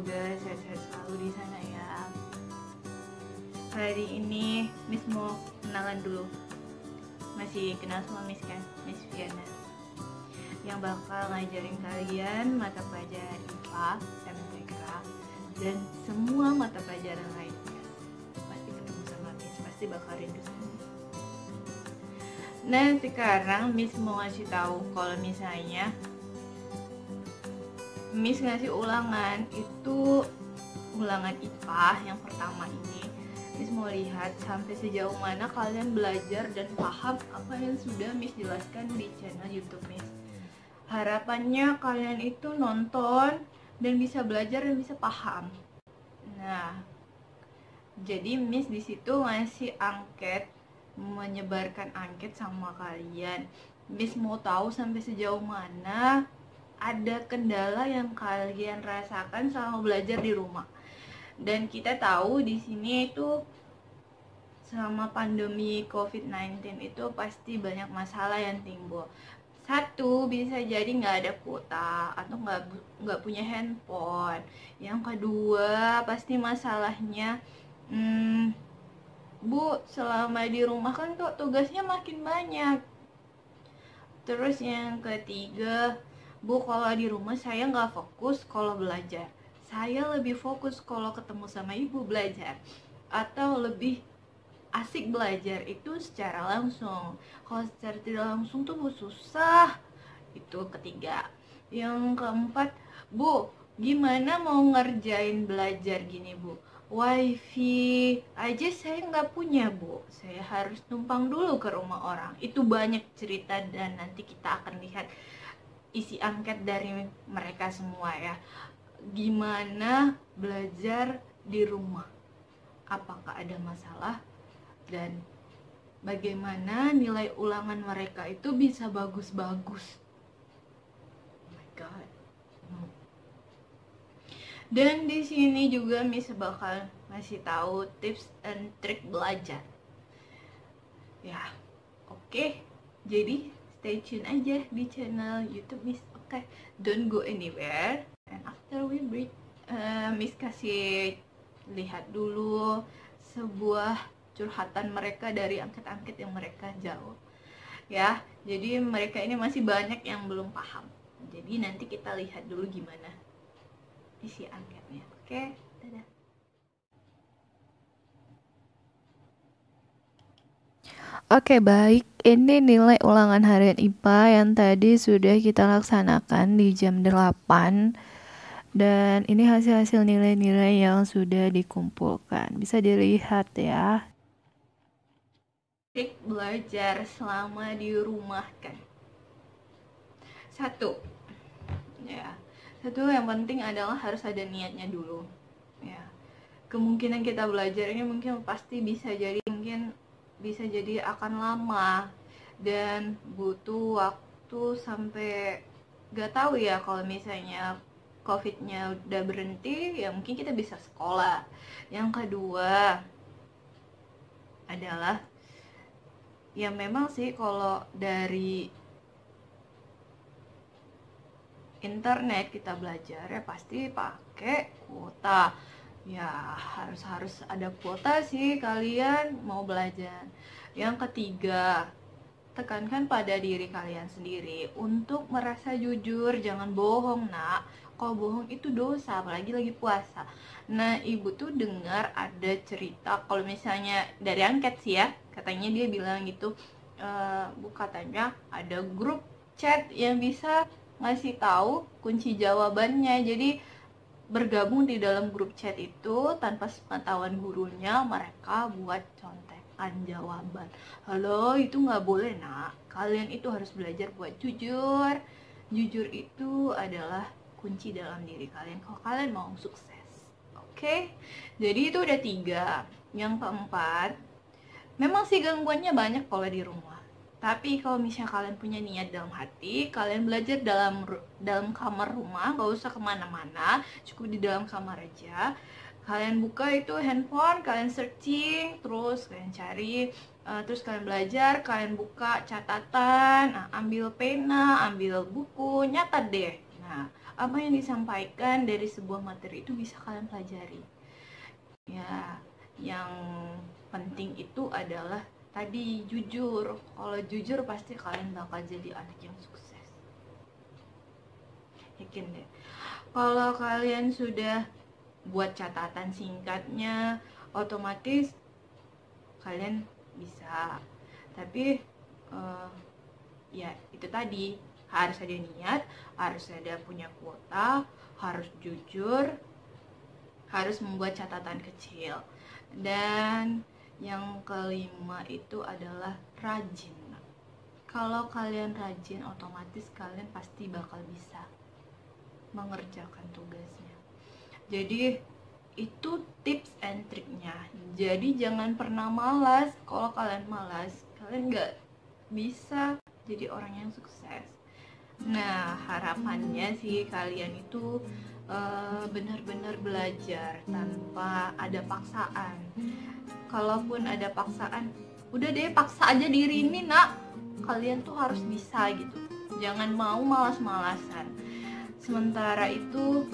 semoga sehat-sehat selalu di sana ya. Hari ini Miss mau kenalan dulu. Masih kenal sama Miss kan? Miss Viana, yang bakal ngajarin kalian mata pelajaran IPA, MTK, dan semua mata pelajaran lainnya. Pasti ketemu sama Miss, pasti bakal rindu sama Miss. Nah, sekarang Miss mau ngasih tahu kalau misalnya Miss ngasih ulangan itu ulangan IPA yang pertama ini, Miss mau lihat sampai sejauh mana kalian belajar dan paham apa yang sudah Miss jelaskan di channel YouTube Miss. Harapannya kalian itu nonton dan bisa belajar dan bisa paham. Nah, jadi Miss di situ ngasih angket, menyebarkan angket sama kalian. Miss mau tahu sampai sejauh mana ada kendala yang kalian rasakan selama belajar di rumah. Dan kita tahu di sini itu selama pandemi COVID-19 itu pasti banyak masalah yang timbul. Satu, bisa jadi nggak ada kuota atau nggak punya handphone. Yang kedua, pasti masalahnya, Bu, selama di rumah kan kok tugasnya makin banyak. Terus yang ketiga, Bu, kalau di rumah saya nggak fokus kalau belajar. Saya lebih fokus kalau ketemu sama ibu belajar. Atau lebih asik belajar itu secara langsung. Kalau secara tidak langsung tuh susah. Itu ketiga. Yang keempat, Bu, gimana mau ngerjain belajar gini, Bu? Wifi aja saya nggak punya, Bu. Saya harus numpang dulu ke rumah orang. Itu banyak cerita dan nanti kita akan lihat isi angket dari mereka semua ya. Gimana belajar di rumah? Apakah ada masalah? Dan bagaimana nilai ulangan mereka itu bisa bagus-bagus? Oh my god. Dan di sini juga Miss bakal ngasih tahu tips and trik belajar. Ya, oke. Jadi stay tune aja di channel YouTube Miss. Oke, don't go anywhere. And after we break, Miss kasih lihat dulu sebuah curhatan mereka dari angket-angket yang mereka jawab. Ya, jadi mereka ini masih banyak yang belum paham. Jadi nanti kita lihat dulu gimana isi angketnya. Oke, dadah. Oke, baik. Ini nilai ulangan harian IPA yang tadi sudah kita laksanakan di jam 8. Dan ini hasil-hasil nilai-nilai yang sudah dikumpulkan. Bisa dilihat ya. Trik belajar selama di rumah kan. Satu, yang penting adalah harus ada niatnya dulu. Ya, kemungkinan kita belajar ini mungkin pasti bisa jadi akan lama dan butuh waktu sampai gak tahu ya, kalau misalnya COVID-nya udah berhenti ya mungkin kita bisa sekolah. Yang kedua adalah ya memang sih kalau dari internet kita belajar ya pasti pakai kuota. Ya harus ada kuota sih kalian mau belajar. Yang ketiga, tekankan pada diri kalian sendiri untuk merasa jujur, jangan bohong nak. Kalau bohong itu dosa, apalagi lagi puasa. Nah, ibu tuh dengar ada cerita, kalau misalnya dari angket sih ya, katanya dia bilang gitu, Bu, katanya ada grup chat yang bisa ngasih tahu kunci jawabannya. Jadi bergabung di dalam grup chat itu tanpa sepengetahuan gurunya, mereka buat contekan jawaban. Halo, itu nggak boleh nak. Kalian itu harus belajar buat jujur. Jujur itu adalah kunci dalam diri kalian kalau kalian mau sukses. Oke? Jadi itu udah 3. Yang keempat, memang sih gangguannya banyak kalau di rumah. Tapi kalau misalnya kalian punya niat dalam hati, kalian belajar dalam kamar rumah, gak usah kemana-mana, cukup di dalam kamar aja. Kalian buka itu handphone, kalian searching, terus kalian cari, terus kalian belajar, kalian buka catatan, ambil pena, ambil buku, nyatat deh. Nah, apa yang disampaikan dari sebuah materi itu bisa kalian pelajari. Ya, yang penting itu adalah tadi jujur. Kalau jujur pasti kalian bakal jadi anak yang sukses. Yakin deh. Kalau kalian sudah buat catatan singkatnya, otomatis kalian bisa. Tapi ya itu tadi, harus ada niat, harus ada punya kuota, harus jujur, harus membuat catatan kecil. Dan yang kelima itu adalah rajin. Kalau kalian rajin, otomatis kalian pasti bakal bisa mengerjakan tugasnya. Jadi itu tips and triknya. Jadi jangan pernah malas. Kalau kalian malas, kalian nggak bisa jadi orang yang sukses. Nah, harapannya sih kalian itu benar-benar belajar tanpa ada paksaan. Kalaupun ada paksaan, udah deh paksa aja diri ini, nak. Kalian tuh harus bisa gitu. Jangan mau malas-malasan. Sementara itu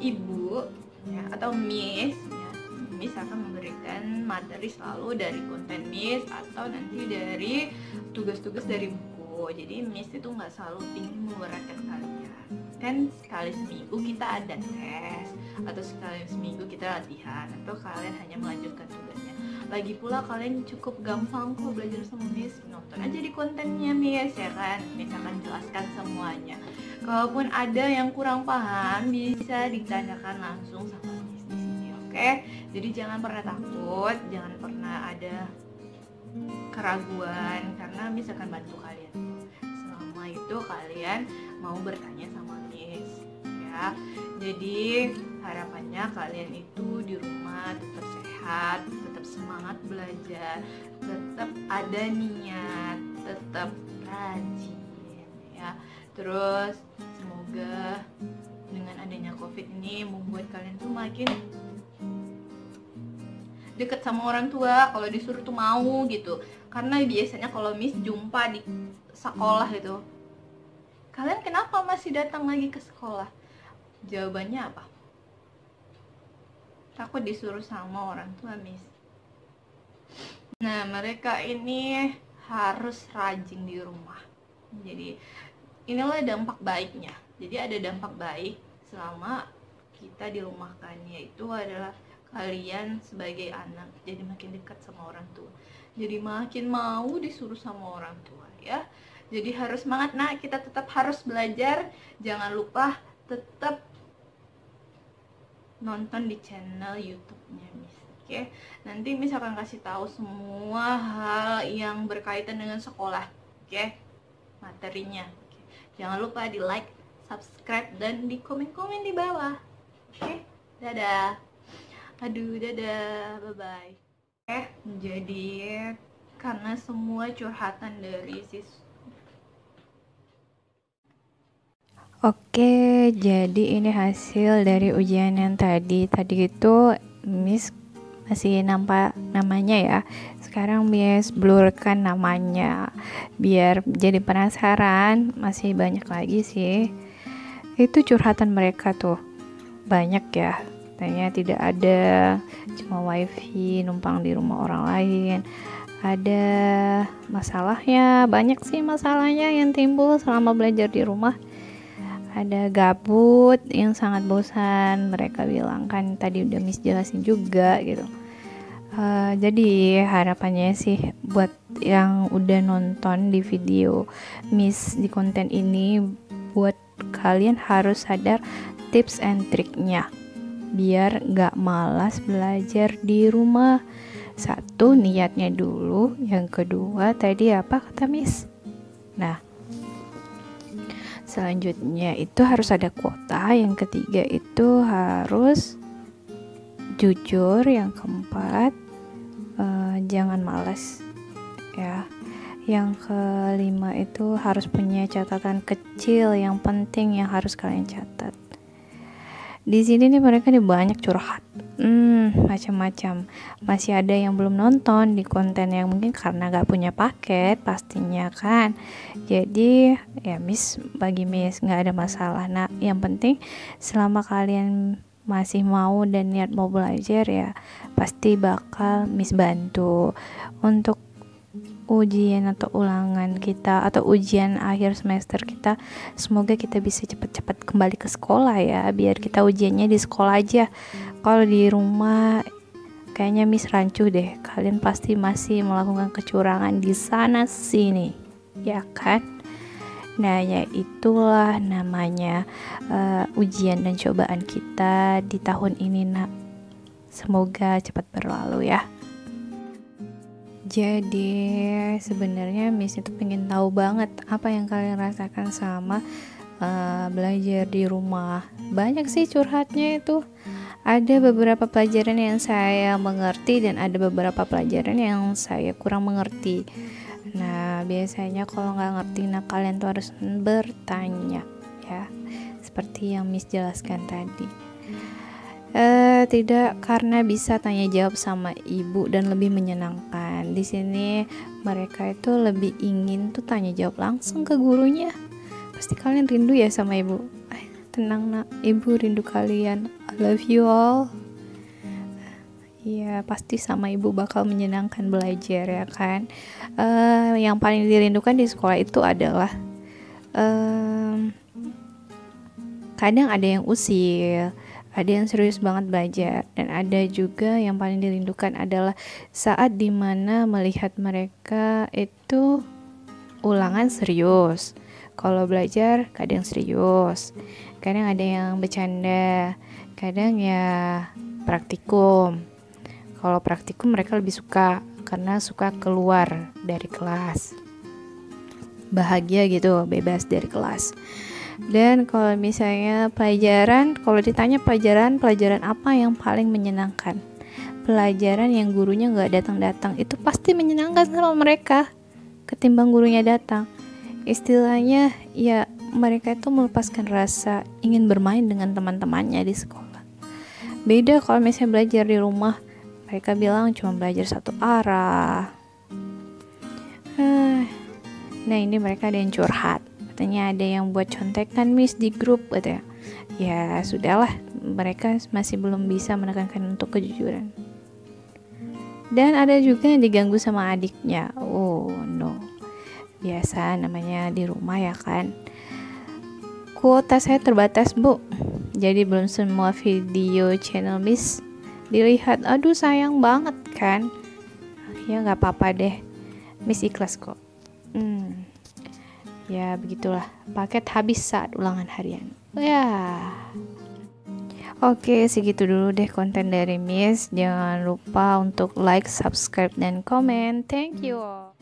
ibu ya, atau miss ya, miss akan memberikan materi selalu dari konten miss atau nanti dari tugas-tugas dari buku. Jadi miss itu nggak selalu ingin memberatkan kalian. Kan sekali seminggu kita ada tes, atau sekali seminggu kita latihan, atau kalian hanya melanjutkan tugasnya. Lagi pula kalian cukup gampang kok belajar sama miss, nonton aja di kontennya miss ya kan, miss akan jelaskan semuanya. Kalaupun ada yang kurang paham, bisa ditanyakan langsung sama miss di sini, oke? Jadi jangan pernah takut, jangan pernah ada keraguan, karena miss akan bantu kalian. Selama itu kalian mau bertanya sama miss, ya. Jadi harapannya kalian itu di rumah tetap sehat, tetap semangat belajar, tetap ada niat, tetap rajin, ya. Terus semoga dengan adanya COVID ini membuat kalian tuh makin deket sama orang tua. Kalau disuruh tuh mau gitu. Karena biasanya kalau miss jumpa di sekolah itu, kalian kenapa masih datang lagi ke sekolah? Jawabannya apa? Takut disuruh sama orang tua miss. Nah, mereka ini harus rajin di rumah. Jadi inilah dampak baiknya. Jadi ada dampak baik selama kita dirumahkannya, itu adalah kalian sebagai anak jadi makin dekat sama orang tua. Jadi makin mau disuruh sama orang tua, ya. Jadi harus semangat, nah, kita tetap harus belajar. Jangan lupa tetap nonton di channel YouTube-nya Miss. Oke. Nanti Miss akan kasih tahu semua hal yang berkaitan dengan sekolah. Oke. Materinya. Jangan lupa di like, subscribe, dan di komen-komen di bawah. Oke, dadah. Aduh, dadah, bye-bye. Jadi karena semua curhatan dari Oke, jadi ini hasil dari ujian yang tadi. Tadi itu Miss masih nampak namanya ya. Sekarang Miss blurkan namanya biar jadi penasaran. Masih banyak lagi sih. Itu curhatan mereka tuh banyak ya. Katanya tidak ada, cuma wifi, numpang di rumah orang lain. Ada masalahnya, banyak sih masalahnya yang timbul selama belajar di rumah. Ada gabut yang sangat bosan, mereka bilang, kan tadi udah Miss jelasin juga gitu. Jadi harapannya sih buat yang udah nonton di video Miss di konten ini, buat kalian harus sadar tips and triknya biar gak malas belajar di rumah. Satu, niatnya dulu. Yang kedua, tadi apa kata Miss? Nah, selanjutnya itu harus ada kuota. Yang ketiga itu harus jujur. Yang keempat, jangan malas ya. Yang kelima itu harus punya catatan kecil yang penting yang harus kalian catat. Di sini nih mereka nih banyak curhat. macam-macam. Masih ada yang belum nonton di konten yang mungkin karena gak punya paket pastinya kan. Jadi ya bagi Miss gak ada masalah. Nah yang penting selama kalian masih mau dan niat mau belajar ya pasti bakal Miss bantu untuk ujian atau ulangan kita atau ujian akhir semester kita. Semoga kita bisa cepat-cepat kembali ke sekolah ya, biar kita ujiannya di sekolah aja. Kalau di rumah kayaknya Miss rancu deh, kalian pasti masih melakukan kecurangan di sana sini ya kan. Nah ya itulah namanya ujian dan cobaan kita di tahun ini nak. Semoga cepat berlalu ya. Jadi sebenarnya Miss itu pengen tahu banget apa yang kalian rasakan sama belajar di rumah. Banyak sih curhatnya itu. Ada beberapa pelajaran yang saya mengerti dan ada beberapa pelajaran yang saya kurang mengerti. Nah biasanya kalau nggak ngerti, nah kalian tuh harus bertanya ya, seperti yang Miss jelaskan tadi. Tidak karena bisa tanya jawab sama ibu dan lebih menyenangkan. Di sini mereka itu lebih ingin tuh tanya jawab langsung ke gurunya. Pasti kalian rindu ya sama ibu. Tenang nak, ibu rindu kalian. I love you all. Ya pasti sama ibu bakal menyenangkan belajar ya kan. Yang paling dirindukan di sekolah itu adalah kadang ada yang usil, ada yang serius banget belajar, dan ada juga yang paling dirindukan adalah saat dimana melihat mereka itu ulangan serius. Kalau belajar kadang serius, kadang ada yang bercanda, kadang ya praktikum. Kalau praktikum mereka lebih suka karena suka keluar dari kelas, bahagia gitu, bebas dari kelas. Dan kalau misalnya pelajaran, kalau ditanya pelajaran apa yang paling menyenangkan, pelajaran yang gurunya gak datang-datang itu pasti menyenangkan sama mereka ketimbang gurunya datang. Istilahnya ya mereka itu melepaskan rasa ingin bermain dengan teman-temannya di sekolah. Beda kalau misalnya belajar di rumah, mereka bilang cuma belajar satu arah. Nah ini mereka ada yang curhat, katanya ada yang buat contekan Miss di grup gitu ya. Ya sudahlah, mereka masih belum bisa menekankan untuk kejujuran. Dan ada juga yang diganggu sama adiknya. Oh no, biasa namanya di rumah ya kan. Kuota saya terbatas bu, jadi belum semua video channel Miss dilihat. Aduh sayang banget kan. Ya gak apa-apa deh, Miss ikhlas kok. Ya begitulah, paket habis saat ulangan harian. Ya. Oke, segitu dulu deh konten dari Miss. Jangan lupa untuk like, subscribe, dan komen. Thank you all.